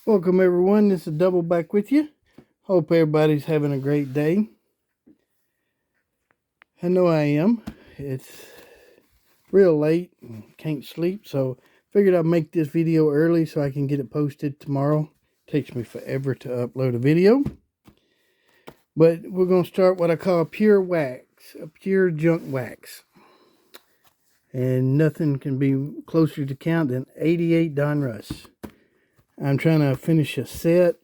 Welcome everyone, this is Double back with you. Hope everybody's having a great day. I know I am. It's real late and can't sleep, so figured I'd make this video early so I can get it posted tomorrow. Takes me forever to upload a video. But we're going to start what I call a pure wax, a pure junk wax. And nothing can be closer to count than 88 Donruss. I'm trying to finish a set,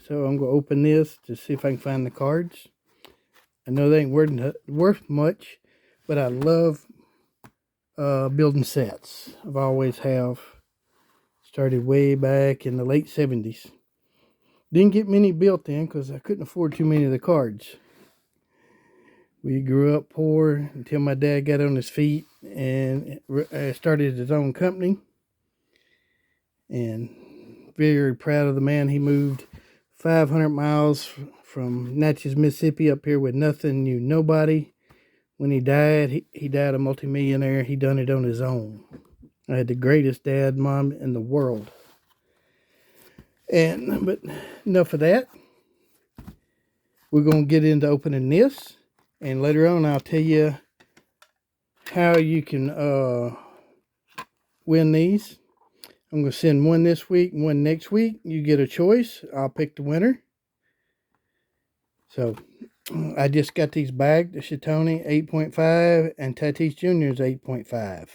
so I'm going to open this to see if I can find the cards. I know they ain't worth much, but I love building sets. I've always have. Started way back in the late 70s. Didn't get many built in because I couldn't afford too many of the cards. We grew up poor until my dad got on his feet and started his own company. And very proud of the man. He moved 500 miles from Natchez, Mississippi up here with nothing, knew nobody. When he died, he died a multimillionaire. He done it on his own. I had the greatest dad, mom in the world. But enough of that. We're going to get into opening this. And later on, I'll tell you how you can win these. I'm going to send one this week and one next week. You get a choice. I'll pick the winner. So, I just got these bagged. The Chitone 8.5 and Tatis Jr. is 8.5.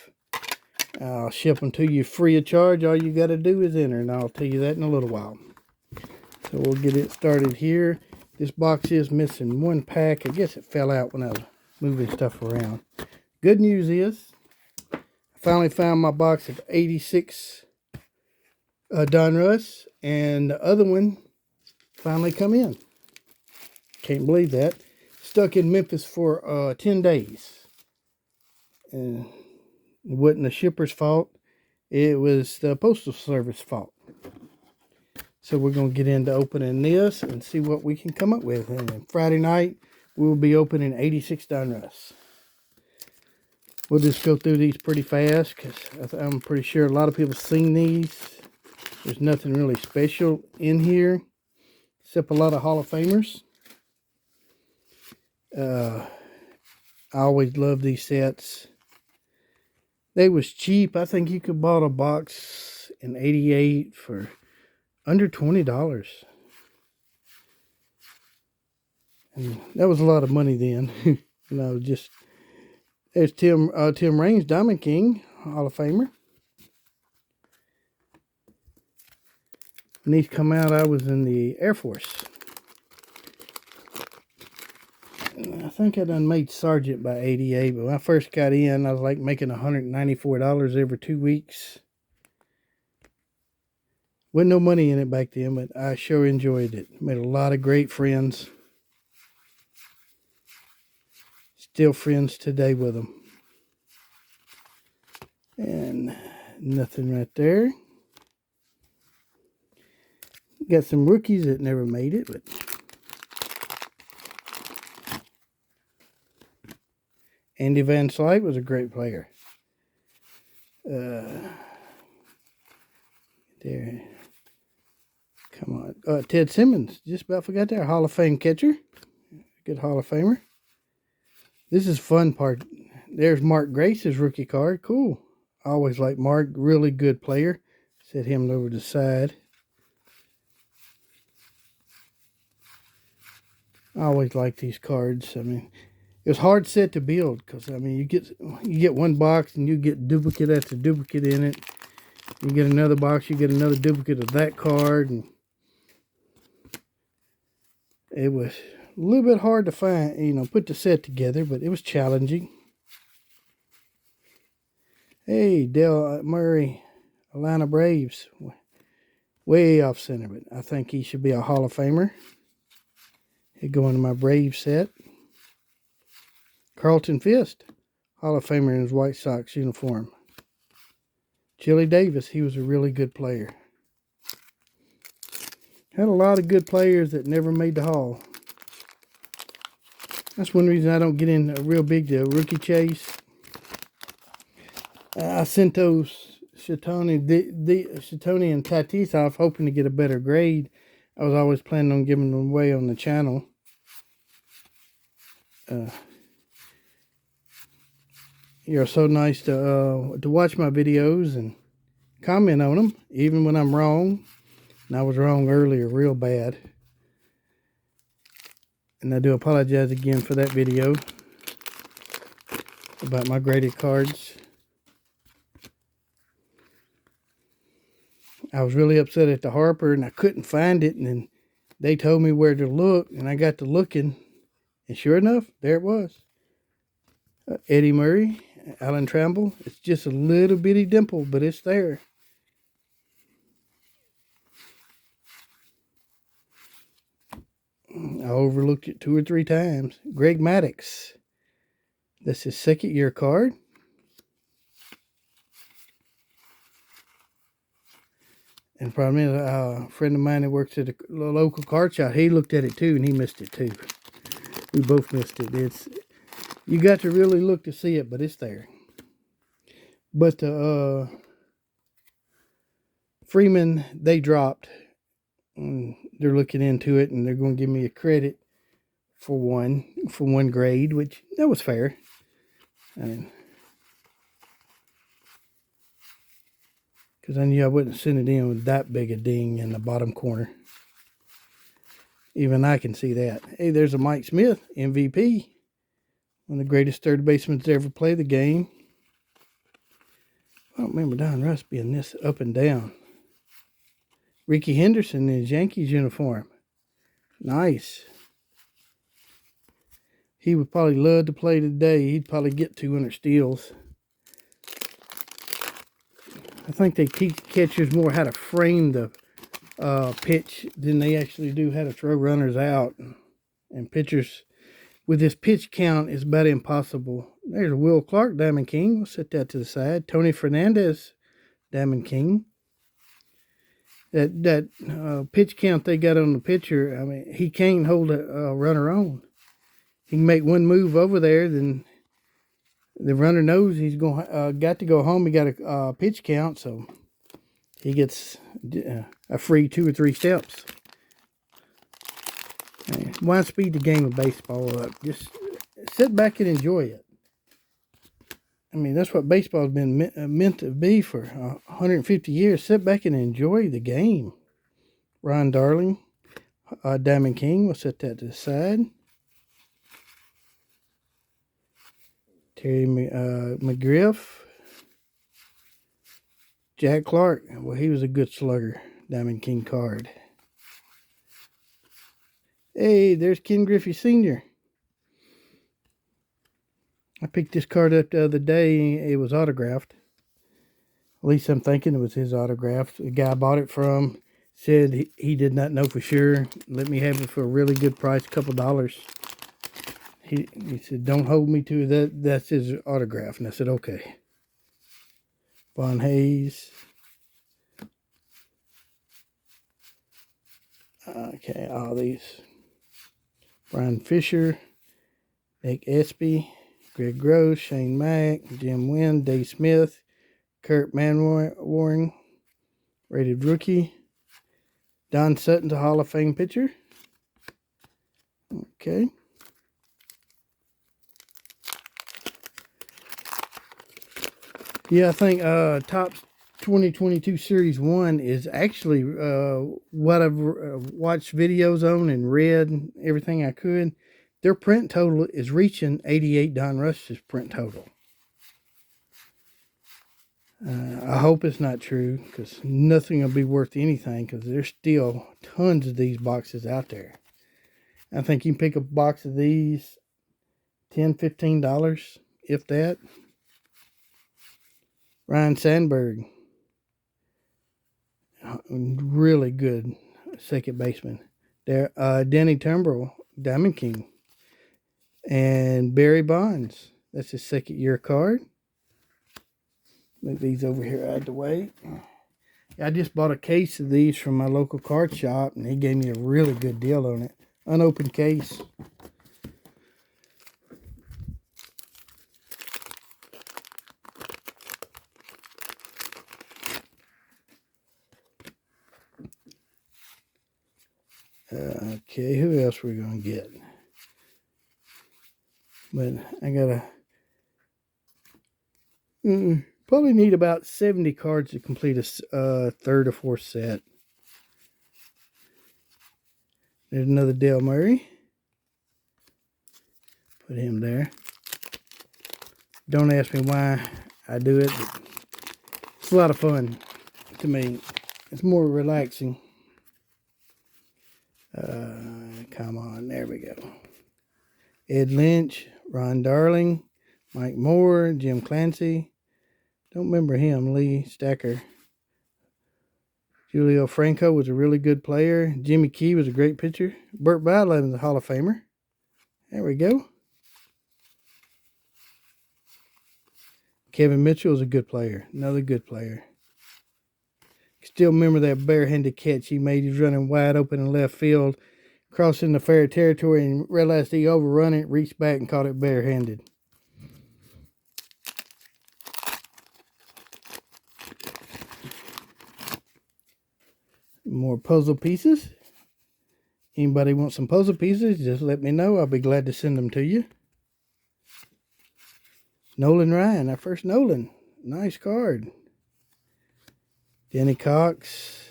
I'll ship them to you free of charge. All you got to do is enter, and I'll tell you that in a little while. So, we'll get it started here. This box is missing one pack. I guess it fell out when I was moving stuff around. Good news is, I finally found my box of 86 Donruss, and the other one finally come in. Can't believe that. Stuck in Memphis for 10 days. And it wasn't the shipper's fault. It was the Postal Service fault. So we're going to get into opening this and see what we can come up with. And Friday night, we'll be opening 86 Donruss. We'll just go through these pretty fast because I'm pretty sure a lot of people have seen these. There's nothing really special in here except a lot of Hall of Famers. I always loved these sets. They was cheap. I think you could bought a box in '88 for under $20. And that was a lot of money then. There's Tim Raines, Diamond King, Hall of Famer. When these come out, I was in the Air Force. I think I done made sergeant by '88, but when I first got in, I was like making $194 every 2 weeks. Wasn't no money in it back then, but I sure enjoyed it. Made a lot of great friends. Still friends today with them. And nothing right there. Got some rookies that never made it, but Andy Van Slyke was a great player. There. Come on. Ted Simmons. Just about forgot that. Hall of Fame catcher. Good Hall of Famer. This is fun part. There's Mark Grace's rookie card. Cool. I always liked Mark. Really good player. Set him over the side. I always liked these cards. I mean, it was a hard set to build because, I mean, you get one box and you get duplicate after duplicate in it. You get another box, you get another duplicate of that card. And it was a little bit hard to find, put the set together, but it was challenging. Hey, Dale Murray, Atlanta Braves. Way off center, but I think he should be a Hall of Famer. He'd go into my Braves set. Carlton Fisk, Hall of Famer in his White Sox uniform. Chili Davis, he was a really good player. Had a lot of good players that never made the Hall. That's one reason I don't get in real big the rookie chase. I sent those Shatoni and Tatis off, hoping to get a better grade. I was always planning on giving them away on the channel. You're so nice to watch my videos and comment on them, even when I'm wrong. And I was wrong earlier, real bad. And I do apologize again for that video about my graded cards. I was really upset at the Harper, and I couldn't find it. And then they told me where to look, and I got to looking. And sure enough, there it was. Eddie Murray, Alan Trammell. It's just a little bitty dimple, but it's there. I overlooked it 2 or 3 times. Greg Maddux. That's his second year card. And probably a friend of mine that works at a local card shop, he looked at it too, and he missed it too. We both missed it. You got to really look to see it, but it's there. But Freeman, they dropped. And they're looking into it, and they're going to give me a credit for one grade, which that was fair. Because I knew I wouldn't send it in with that big a ding in the bottom corner. Even I can see that. Hey, there's a Mike Smith, MVP. One of the greatest third basemen to ever play the game. I don't remember Donruss being this up and down. Ricky Henderson in his Yankees uniform. Nice. He would probably love to play today. He'd probably get 200 steals. I think they teach catchers more how to frame the pitch than they actually do how to throw runners out. And pitchers, with this pitch count, is about impossible. There's Will Clark, Diamond King. We'll set that to the side. Tony Fernandez, Diamond King. That pitch count they got on the pitcher, I mean, he can't hold a runner on. He can make one move over there, then the runner knows he's got to go home. He got a pitch count, so he gets a free 2 or 3 steps. Why speed the game of baseball up? Just sit back and enjoy it. I mean, that's what baseball's been meant to be for 150 years. Sit back and enjoy the game. Ron Darling, Diamond King. We'll set that to the side. Terry McGriff. Jack Clark. Well, he was a good slugger. Diamond King card. Hey, there's Ken Griffey Sr. I picked this card up the other day. It was autographed. At least I'm thinking it was his autograph. The guy I bought it from said he did not know for sure. Let me have it for a really good price, a couple dollars. He said, don't hold me to that. That's his autograph. And I said, okay. Von Hayes. Okay, all these. Brian Fisher. Nick Espy. Greg Gross, Shane Mack, Jim Wynn, Dave Smith, Kurt Manwaring, rated rookie. Don Sutton's a Hall of Fame pitcher. Okay. Yeah, I think Topps 2022 Series 1 is actually what I've watched videos on and read everything I could. Their print total is reaching 88 Donruss's print total. I hope it's not true, because nothing will be worth anything, because there's still tons of these boxes out there. I think you can pick a box of these $10, $15, if that. Ryan Sandberg. Really good second baseman. There, Danny Tumbrell, Diamond King. And Barry Bonds. That's his second year card. Move these over here out of the way. I just bought a case of these from my local card shop, and he gave me a really good deal on it. Unopened case. Okay, who else we're going to get? But I got to probably need about 70 cards to complete a third or fourth set. There's another Dale Murray. Put him there. Don't ask me why I do it, but it's a lot of fun to me. It's more relaxing. Come on, there we go. Ed Lynch, Ron Darling, Mike Moore, Jim Clancy. Don't remember him. Lee Stacker. Julio Franco was a really good player. Jimmy Key was a great pitcher. Burt Bylund is a Hall of Famer. There we go. Kevin Mitchell is a good player. Another good player. Still remember that barehanded catch he made. He was running wide open in left field, crossing the fair territory, and realized he overrun it, reached back and caught it barehanded. More puzzle pieces. Anybody want some puzzle pieces, just let me know. I'll be glad to send them to you. Nolan Ryan, our first Nolan. Nice card. Danny Cox.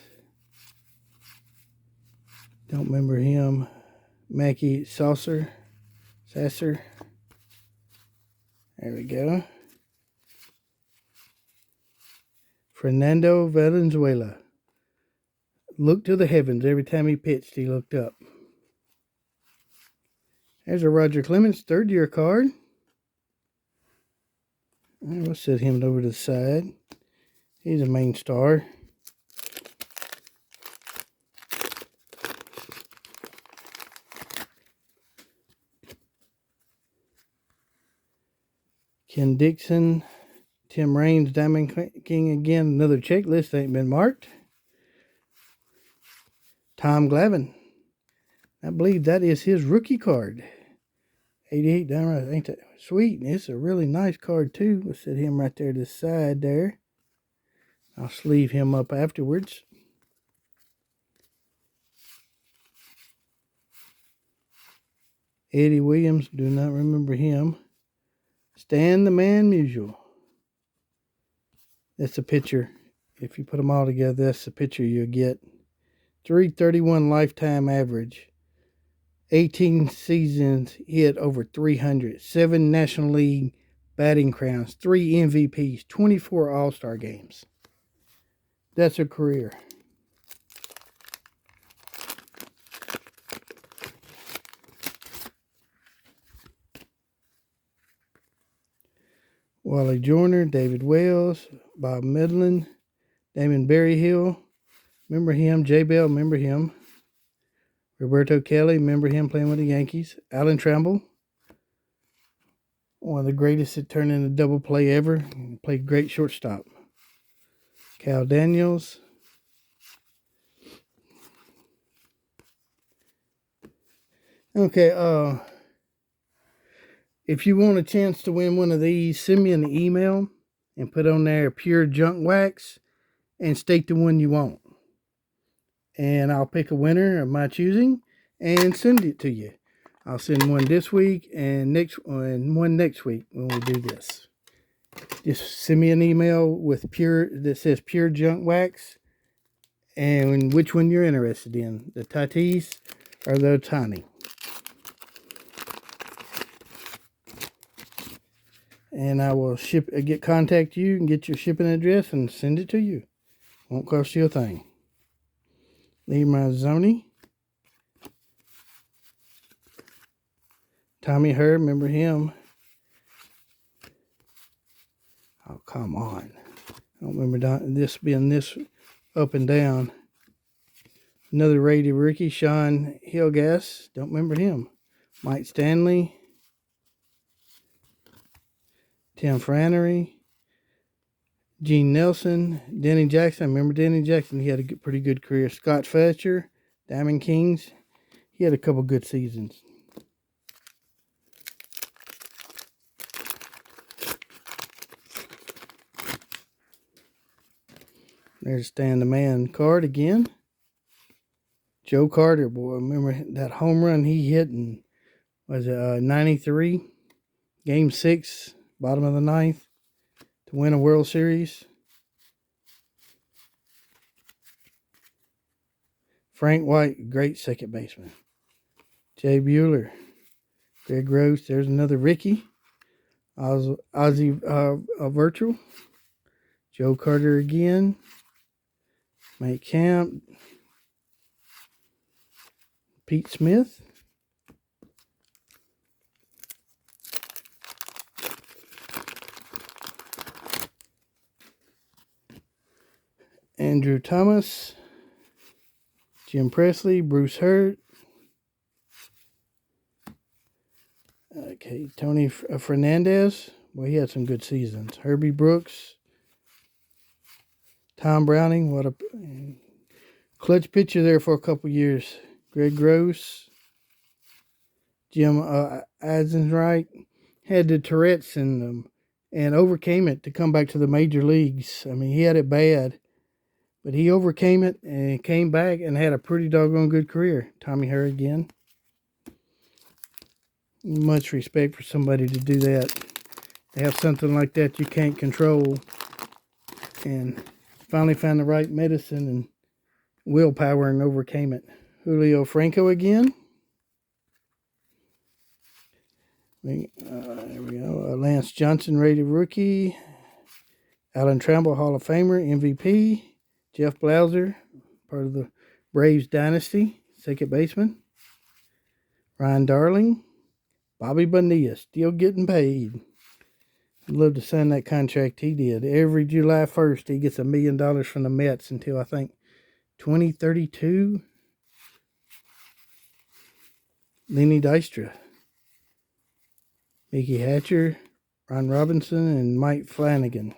Don't remember him. Mackie Sasser. There we go. Fernando Valenzuela. Looked to the heavens every time he pitched. He looked up. There's a Roger Clemens third-year card. We'll set him over to the side. He's a main star. Ken Dixon, Tim Raines, Diamond King again. Another checklist ain't been marked. Tom Glavine. I believe that is his rookie card. 88 Donruss. Ain't that sweet? And it's a really nice card too. We'll set him right there to the side there. I'll sleeve him up afterwards. Eddie Williams. Do not remember him. Stan the Man Musial. That's a picture. If you put them all together, that's the picture you'll get. 331 lifetime average. 18 seasons hit over 300. 7 National League batting crowns. 3 MVPs. 24 All-Star games. That's a career. Wally Joyner, David Wells, Bob Medlin, Damon Berryhill. Remember him. J. Bell, remember him. Roberto Kelly, remember him playing with the Yankees. Alan Trammell, one of the greatest that turned into double play ever. Played great shortstop. Cal Daniels. Okay, if you want a chance to win one of these, send me an email and put on there pure junk wax and state the one you want. And I'll pick a winner of my choosing and send it to you. I'll send one this week and one next week when we do this. Just send me an email with that says pure junk wax and which one you're interested in, the Tatis or the Otani. And I will contact you and get your shipping address and send it to you. Won't cost you a thing. Lee Mazzoni. Tommy Herb, remember him? Oh, come on. I don't remember this being this up and down. Another rated rookie, Sean Hillgas. Don't remember him. Mike Stanley. Tim Frannery, Gene Nelson, Denny Jackson. I remember Denny Jackson. He had a pretty good career. Scott Fletcher, Diamond Kings. He had a couple good seasons. There's Stan the Man card again. Joe Carter, boy, remember that home run he hit in, was it 93? Game 6, bottom of the ninth, to win a World Series. Frank White, great second baseman. Jay Bueller. Greg Gross, there's another Ricky. Ozzie Virtual. Joe Carter again. Mike Camp. Pete Smith. Andrew Thomas. Jim Presley. Bruce Hurt. Okay, Tony Fernandez. Well, he had some good seasons. Herbie Brooks. Tom Browning. What a clutch pitcher there for a couple years. Greg Gross. Jim Eisenreich. Had the Tourette's syndrome and overcame it to come back to the major leagues. I mean, he had it bad, but he overcame it and came back and had a pretty doggone good career. Tommy Herr again. Much respect for somebody to do that. To have something like that you can't control and finally found the right medicine and willpower and overcame it. Julio Franco again. There we go. Lance Johnson, rated rookie. Alan Trammell, Hall of Famer, MVP. Jeff Blauser, part of the Braves dynasty, second baseman. Ryan Darling. Bobby Bonilla, still getting paid. I'd love to sign that contract he did. Every July 1st, he gets $1 million from the Mets until I think 2032. Lenny Dystra. Mickey Hatcher, Ron Robinson, and Mike Flanagan.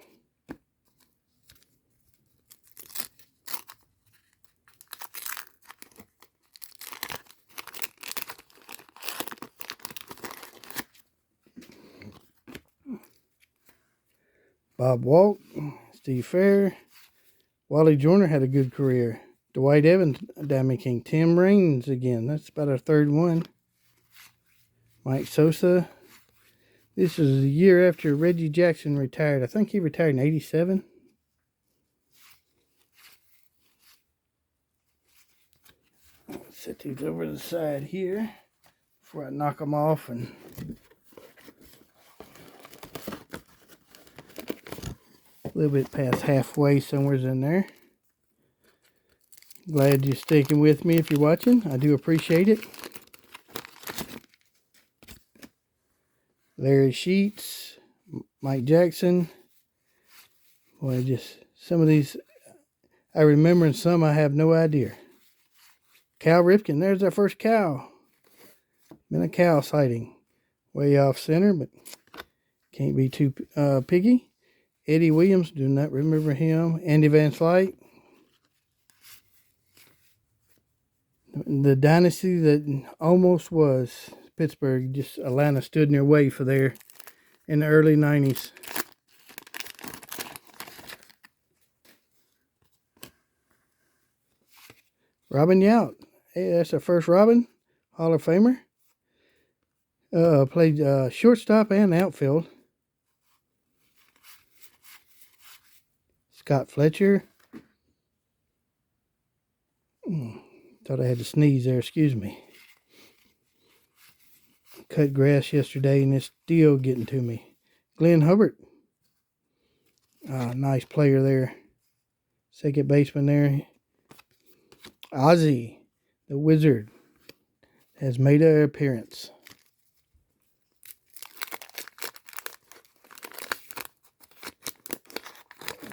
Bob Walt, Steve Fair, Wally Joyner had a good career. Dwight Evans, Diamond King. Tim Raines again. That's about our third one. Mike Sosa. This is a year after Reggie Jackson retired. I think he retired in 87. Let's set these over to the side here before I knock them off and a little bit past halfway, somewhere's in there. Glad you're sticking with me if you're watching. I do appreciate it. Larry Sheets, Mike Jackson. Boy, just some of these I remember and some I have no idea. Cal Ripken, there's our first cow. Been a cow sighting. Way off center, but can't be too piggy. Eddie Williams, do not remember him. Andy Van Slyke. The dynasty that almost was Pittsburgh. Just Atlanta stood in their way for there in the early 90s. Robin Yount. Hey, that's our first Robin. Hall of Famer. Played shortstop and outfield. Scott Fletcher. Thought I had to sneeze there, excuse me. Cut grass yesterday and it's still getting to me. Glenn Hubbard. Nice player there. Second baseman there. Ozzy, the Wizard, has made an appearance.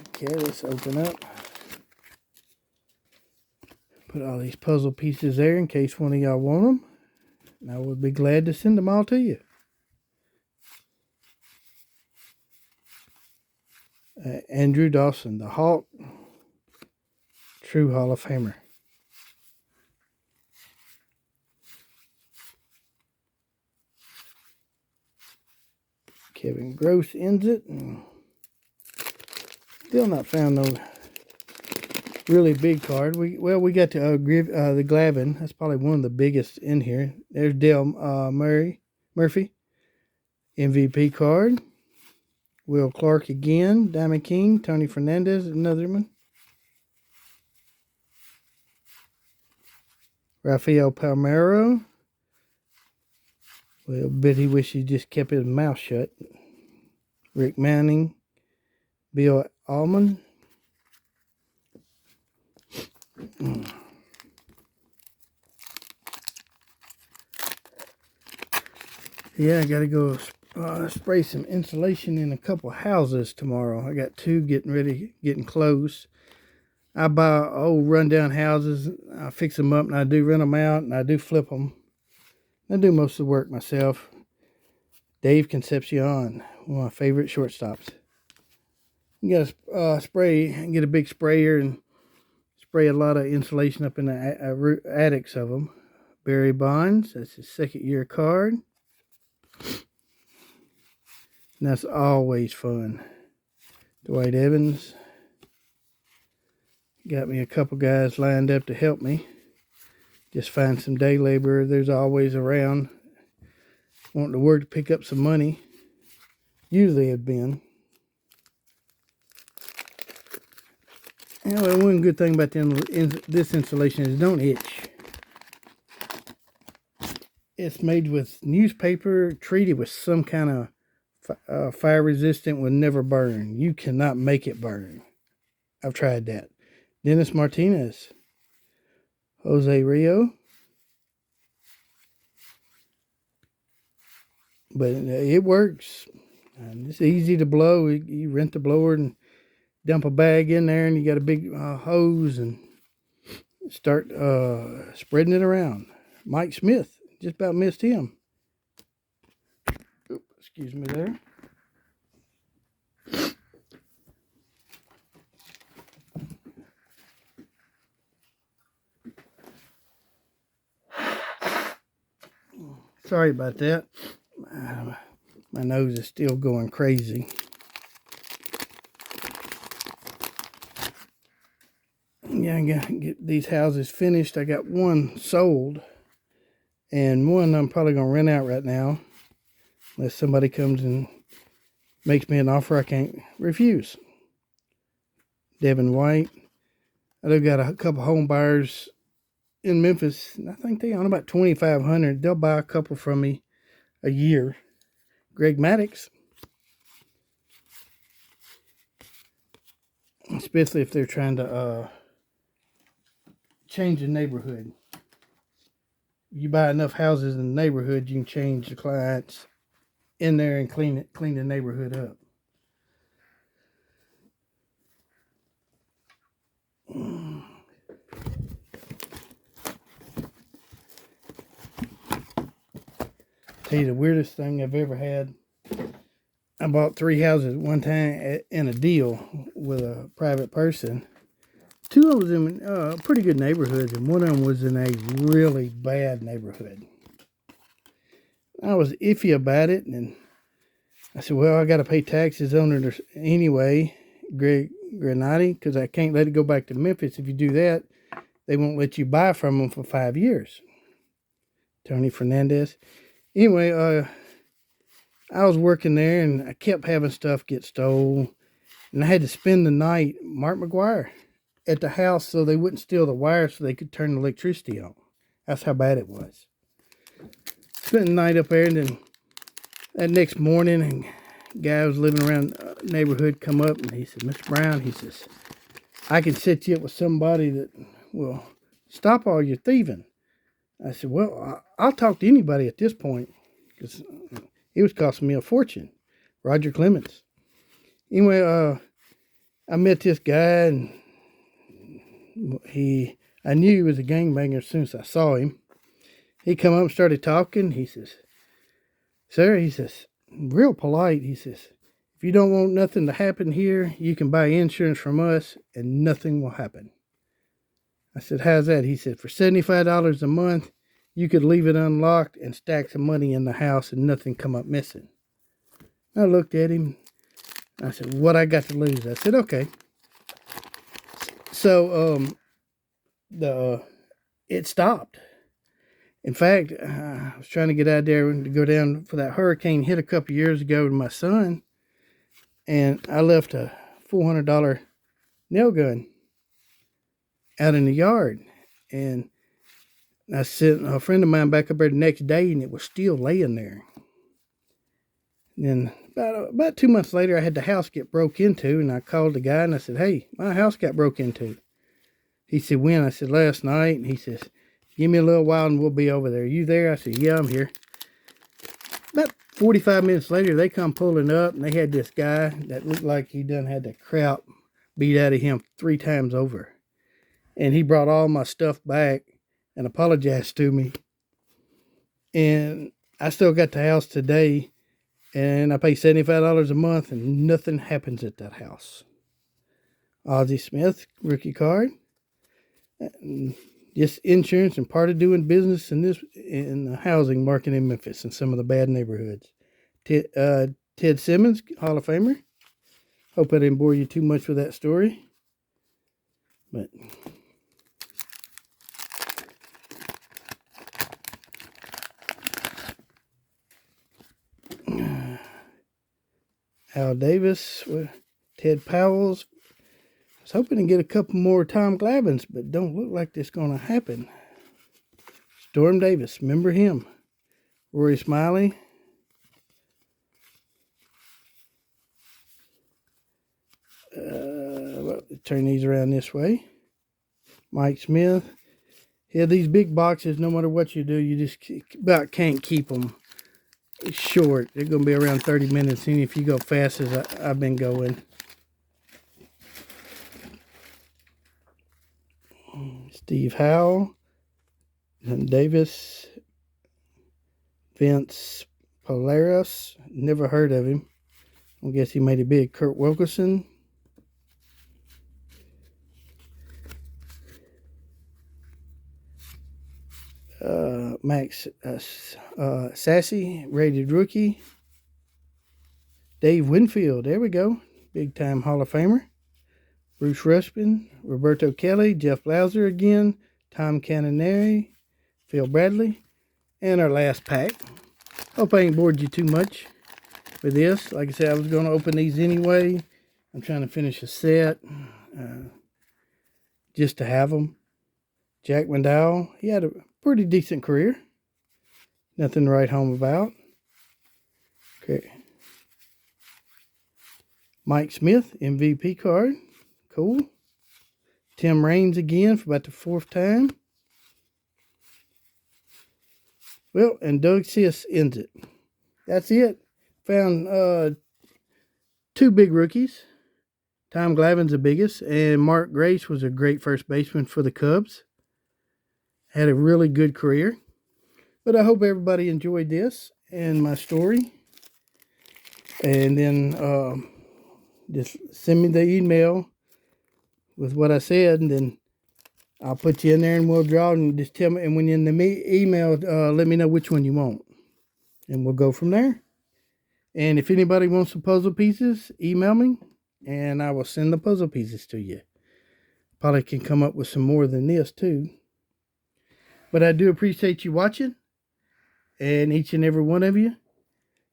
Okay, let's open up. Put all these puzzle pieces there in case one of y'all want them. And I would be glad to send them all to you. Andrew Dawson, the Hawk, true Hall of Famer. Kevin Gross ends it. Still not found no really big card. We got the Glavin. That's probably one of the biggest in here. There's Dale Murphy, MVP card. Will Clark again. Diamond King. Tony Fernandez, another one. Rafael Palmeiro. Well, bet he wish he just kept his mouth shut. Rick Manning. Bill Allman. Yeah, I got to go spray some insulation in a couple houses tomorrow. I got 2 getting close. I buy old rundown houses. I fix them up, and I do rent them out, and I do flip them. I do most of the work myself. Dave Concepcion, one of my favorite shortstops. You got to spray and get a big sprayer and spray a lot of insulation up in the attics of them. Barry Bonds, that's his 2nd year card. And that's always fun. Dwight Evans. Got me a couple guys lined up to help me. Just find some day labor. There's always around wanting to work to pick up some money. Usually have been. Anyway, one good thing about this insulation is it don't itch. It's made with newspaper, treated with some kind of fire resistant, will never burn. You cannot make it burn. I've tried that. Dennis Martinez. Jose Rio. But it works. And it's easy to blow. You rent the blower and dump a bag in there, and you got a big hose and start spreading it around. Mike Smith. Just about missed him. Oops, excuse me there. Sorry about that. My nose is still going crazy. Yeah, I got to get these houses finished. I got one sold, and one I'm probably going to rent out right now, unless somebody comes and makes me an offer I can't refuse. Devin White. I've got a couple home buyers in Memphis. I think they own about $2,500. They'll buy a couple from me a year. Greg Maddox. Especially if they're trying to change the neighborhood. You buy enough houses in the neighborhood, you can change the clients in there and clean the neighborhood up. Tell you the weirdest thing I've ever had. I bought 3 houses at one time in a deal with a private person. 2 of them in pretty good neighborhoods, and one of them was in a really bad neighborhood. I was iffy about it, and I said, well, I got to pay taxes on it anyway, Greg Granati, because I can't let it go back to Memphis. If you do that, they won't let you buy from them for 5 years. Tony Fernandez. Anyway, I was working there, and I kept having stuff get stolen, and I had to spend the night, Mark McGuire, at the house so they wouldn't steal the wires so they could turn the electricity on. That's how bad it was. Spent the night up there, and then that next morning, a guy who was living around the neighborhood come up, and he said, Mr. Brown, he says, I can set you up with somebody that will stop all your thieving. I said, well, I'll talk to anybody at this point, because it was costing me a fortune. Roger Clemens. Anyway, I met this guy, and I knew he was a gangbanger as soon as I saw him. He come up and started talking. He says, sir, he says, real polite, he says, if you don't want nothing to happen here, you can buy insurance from us and nothing will happen. I said, how's that? He said, for $75 a month, you could leave it unlocked and stack some money in the house and nothing come up missing. I looked at him. I said, what I got to lose? I said, okay. So it stopped. In fact, I was trying to get out there to go down for that hurricane hit a couple years ago with my son, and I left a $400 nail gun out in the yard, and I sent a friend of mine back up there the next day, and it was still laying there. And then about 2 months later, I had the house get broke into, and I called the guy, and I said, "Hey, my house got broke into." He said, "When?" I said, "Last night." And he says, "Give me a little while, and we'll be over there. You there?" I said, "Yeah, I'm here." About 45 minutes later, they come pulling up, and they had this guy that looked like he done had the crap beat out of him 3 times over. And he brought all my stuff back and apologized to me. And I still got the house today, and I pay $75 a month, and nothing happens at that house. Ozzie Smith, rookie card. Just insurance and part of doing business in the housing market in Memphis and some of the bad neighborhoods. Ted Simmons, Hall of Famer. Hope I didn't bore you too much with that story. But Al Davis, Ted Powell's. I was hoping to get a couple more Tom Glavins's, but don't look like this going to happen. Storm Davis, remember him. Rory Smiley. Turn these around this way. Mike Smith. Yeah, these big boxes, no matter what you do, you just about can't keep them short. They're going to be around 30 minutes, and if you go fast as I've been going. Steve Howell, Davis, Vince Polaris, never heard of him. I guess he made it big. Kurt Wilkerson. Max Sassy, rated rookie. Dave Winfield, there we go. Big time Hall of Famer. Bruce Rushpin, Roberto Kelly, Jeff Blauser again, Tom Canoneri, Phil Bradley, and our last pack. Hope I ain't bored you too much with this. Like I said, I was going to open these anyway. I'm trying to finish a set just to have them. Jack McDowell, he had a pretty decent career. Nothing to write home about. Okay. Mike Smith, MVP card. Cool. Tim Raines again for about the 4th time. Well, and Doug Sis ends it. That's it. Found 2 big rookies. Tom Glavins's the biggest, and Mark Grace was a great first baseman for the Cubs. Had a really good career. But I hope everybody enjoyed this and my story. And then just send me the email with what I said, and then I'll put you in there and we'll draw, and just tell me, and when you're in the email, let me know which one you want. And we'll go from there. And if anybody wants some puzzle pieces, email me, and I will send the puzzle pieces to you. Probably can come up with some more than this, too. But I do appreciate you watching, and each and every one of you.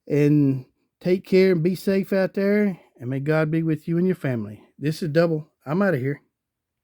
And take care and be safe out there, and may God be with you and your family. This is Double. I'm out of here.